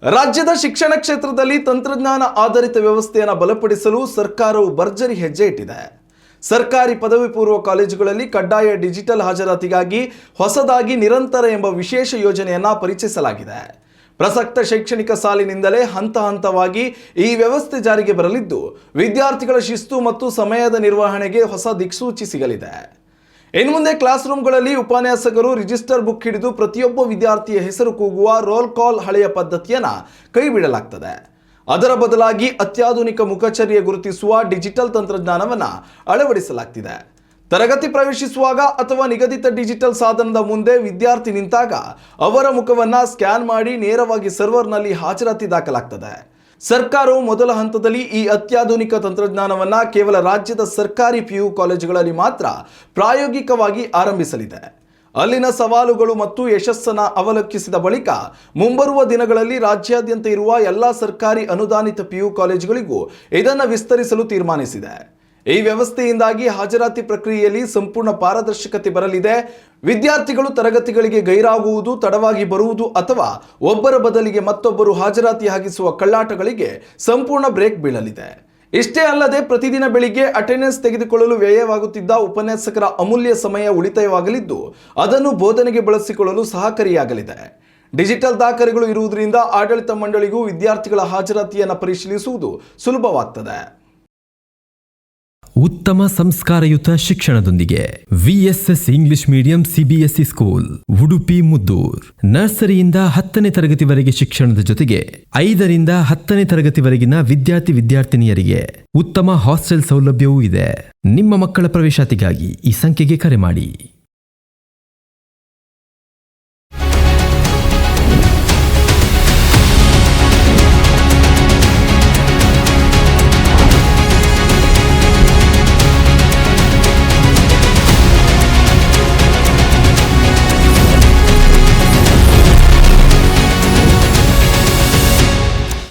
ರಾಜ್ಯದ ಶಿಕ್ಷಣ ಕ್ಷೇತ್ರದಲ್ಲಿ ತಂತ್ರಜ್ಞಾನ ಆಧಾರಿತ ವ್ಯವಸ್ಥೆಯನ್ನು ಬಲಪಡಿಸಲು ಸರ್ಕಾರವು ಭರ್ಜರಿ ಹೆಜ್ಜೆ ಇಟ್ಟಿದೆ. ಸರ್ಕಾರಿ ಪದವಿ ಪೂರ್ವ ಕಾಲೇಜುಗಳಲ್ಲಿ ಕಡ್ಡಾಯ ಡಿಜಿಟಲ್ ಹಾಜರಾತಿಗಾಗಿ ಹೊಸದಾಗಿ ನಿರಂತರ ಎಂಬ ವಿಶೇಷ ಯೋಜನೆಯನ್ನು ಪರಿಚಯಿಸಲಾಗಿದೆ. ಪ್ರಸಕ್ತ ಶೈಕ್ಷಣಿಕ ಸಾಲಿನಿಂದಲೇ ಹಂತ ಹಂತವಾಗಿ ಈ ವ್ಯವಸ್ಥೆ ಜಾರಿಗೆ ಬರಲಿದ್ದು, ವಿದ್ಯಾರ್ಥಿಗಳ ಶಿಸ್ತು ಮತ್ತು ಸಮಯದ ನಿರ್ವಹಣೆಗೆ ಹೊಸ ದಿಕ್ಸೂಚಿ ಸಿಗಲಿದೆ. ಇನ್ನು ಮುಂದೆ ಕ್ಲಾಸ್ ರೂಮ್ಗಳಲ್ಲಿ ಉಪನ್ಯಾಸಕರು ರಿಜಿಸ್ಟರ್ ಬುಕ್ ಹಿಡಿದು ಪ್ರತಿಯೊಬ್ಬ ವಿದ್ಯಾರ್ಥಿಯ ಹೆಸರು ಕೂಗುವ ರೋಲ್ ಕಾಲ್ ಹಳೆಯ ಪದ್ಧತಿಯನ್ನು ಕೈಬಿಡಲಾಗ್ತದೆ. ಅದರ ಬದಲಾಗಿ ಅತ್ಯಾಧುನಿಕ ಮುಖಚರ್ಯೆ ಗುರುತಿಸುವ ಡಿಜಿಟಲ್ ತಂತ್ರಜ್ಞಾನವನ್ನು ಅಳವಡಿಸಲಾಗ್ತಿದೆ. ತರಗತಿ ಪ್ರವೇಶಿಸುವಾಗ ಅಥವಾ ನಿಗದಿತ ಡಿಜಿಟಲ್ ಸಾಧನದ ಮುಂದೆ ವಿದ್ಯಾರ್ಥಿ ನಿಂತಾಗ ಅವರ ಮುಖವನ್ನು ಸ್ಕ್ಯಾನ್ ಮಾಡಿ ನೇರವಾಗಿ ಸರ್ವರ್ನಲ್ಲಿ ಹಾಜರಾತಿ ದಾಖಲಾಗ್ತದೆ. ಸರ್ಕಾರವು ಮೊದಲ ಹಂತದಲ್ಲಿ ಈ ಅತ್ಯಾಧುನಿಕ ತಂತ್ರಜ್ಞಾನವನ್ನು ಕೇವಲ ರಾಜ್ಯದ ಸರ್ಕಾರಿ PU ಕಾಲೇಜುಗಳಲ್ಲಿ ಮಾತ್ರ ಪ್ರಾಯೋಗಿಕವಾಗಿ ಆರಂಭಿಸಲಿದೆ. ಅಲ್ಲಿನ ಸವಾಲುಗಳು ಮತ್ತು ಯಶಸ್ಸನ್ನು ಅವಲೋಕಿಸಿದ ಬಳಿಕ ಮುಂಬರುವ ದಿನಗಳಲ್ಲಿ ರಾಜ್ಯಾದ್ಯಂತ ಇರುವ ಎಲ್ಲ ಸರ್ಕಾರಿ ಅನುದಾನಿತ PU ಕಾಲೇಜುಗಳಿಗೂ ಇದನ್ನು ವಿಸ್ತರಿಸಲು ತೀರ್ಮಾನಿಸಿದೆ. ಈ ವ್ಯವಸ್ಥೆಯಿಂದಾಗಿ ಹಾಜರಾತಿ ಪ್ರಕ್ರಿಯೆಯಲ್ಲಿ ಸಂಪೂರ್ಣ ಪಾರದರ್ಶಕತೆ ಬರಲಿದೆ. ವಿದ್ಯಾರ್ಥಿಗಳು ತರಗತಿಗಳಿಗೆ ಗೈರಾಗುವುದು, ತಡವಾಗಿ ಬರುವುದು ಅಥವಾ ಒಬ್ಬರ ಬದಲಿಗೆ ಮತ್ತೊಬ್ಬರು ಹಾಜರಾತಿ ಹಾಕಿಸುವ ಕಳ್ಳಾಟಗಳಿಗೆ ಸಂಪೂರ್ಣ ಬ್ರೇಕ್ ಬೀಳಲಿದೆ. ಇಷ್ಟೇ ಅಲ್ಲದೆ ಪ್ರತಿದಿನ ಬೆಳಿಗ್ಗೆ ಅಟೆಂಡೆನ್ಸ್ ತೆಗೆದುಕೊಳ್ಳಲು ವ್ಯಯವಾಗುತ್ತಿದ್ದ ಉಪನ್ಯಾಸಕರ ಅಮೂಲ್ಯ ಸಮಯ ಉಳಿತಾಯವಾಗಲಿದ್ದು, ಅದನ್ನು ಬೋಧನೆಗೆ ಬಳಸಿಕೊಳ್ಳಲು ಸಹಕಾರಿಯಾಗಲಿದೆ. ಡಿಜಿಟಲ್ ದಾಖಲೆಗಳು ಇರುವುದರಿಂದ ಆಡಳಿತ ಮಂಡಳಿಗೂ ವಿದ್ಯಾರ್ಥಿಗಳ ಹಾಜರಾತಿಯನ್ನು ಪರಿಶೀಲಿಸುವುದು ಸುಲಭವಾಗ್ತದೆ. ಉತ್ತಮ ಸಂಸ್ಕಾರಯುತ ಶಿಕ್ಷಣದೊಂದಿಗೆ VSS English medium CBSE school Udupi Muddur. ನರ್ಸರಿಯಿಂದ 10ನೇ ತರಗತಿವರೆಗೆ ಶಿಕ್ಷಣದ ಜೊತೆಗೆ 5ರಿಂದ 10ನೇ ತರಗತಿವರೆಗಿನ ವಿದ್ಯಾರ್ಥಿನಿಯರಿಗೆ ಉತ್ತಮ ಹಾಸ್ಟೆಲ್ ಸೌಲಭ್ಯವೂ ಇದೆ. ನಿಮ್ಮ ಮಕ್ಕಳ ಪ್ರವೇಶಾತಿಗಾಗಿ ಈ ಸಂಖ್ಯೆಗೆ ಕರೆ ಮಾಡಿ.